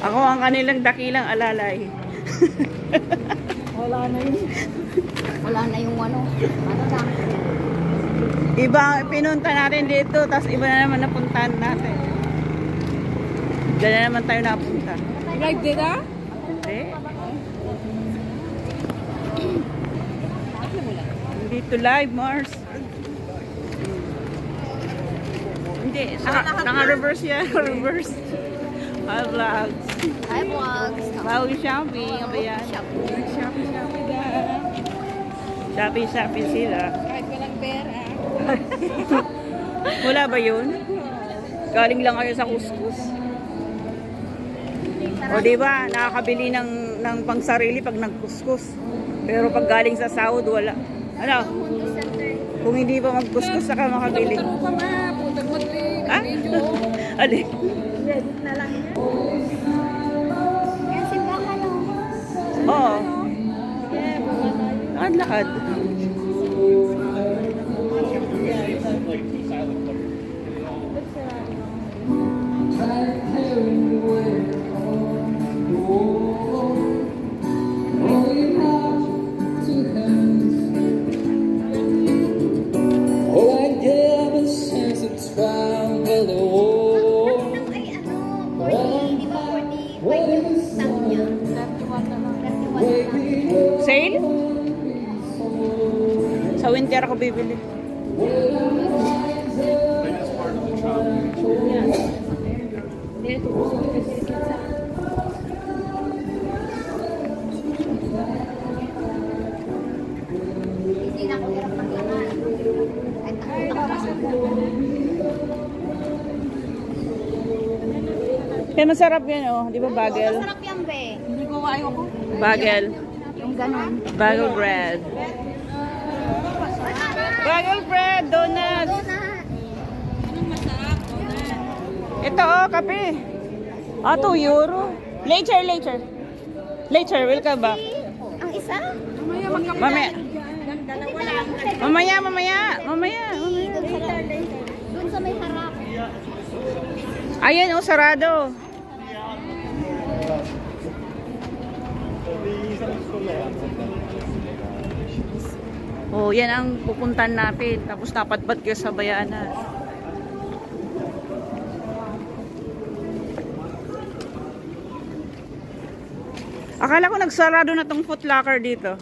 Ako ang kanilang dakilang alalay. Wala na yun. Wala na yung ano. Ano lang. Iba pinunta natin dito, tapos iba na naman napuntahan natin. Diyan na naman tayo napunta. Live dito? Hindi. Dito live, Mars. Hindi, naka-reverse yan. Reverse. Hi, vlogs. Hi, vlogs. Bawi shopping. Ano ba yan? Shopping dahil. Shopping sila. Kahit walang pera. Wala ba yun? Galing lang kayo sa kuskus. O diba, nakakabili ng pangsarili pag nagkuskus. Pero pag galing sa sahod, wala. Ano? Kung hindi pa magkuskus, saka makabili. Ha? Alin? Edit na lang yan. Kasi baka lang. Oo. Yeah, baka tayo. Lakad-lakad. Sale? Sa winter ako bibili. Hindi na ako hirap ng laman. Ay, takot ako sa Kaya masarap yan, oh. Di ba bagel? masarap yan, be. Hindi ko ayoko. Bagel. Yung ganon. Bagel bread. Bagel bread, donut. Ito, oh, kape. Ah, 2 euro. Later. Later, welcome back. Ang isa? Mamaya. Mamaya. Doon sa may harap. Ayan, oh, sarado. Oh, yan ang pupuntan natin. Tapos napadpad kayo sa bayanan. Akala ko nagsarado na tong Foot Locker dito.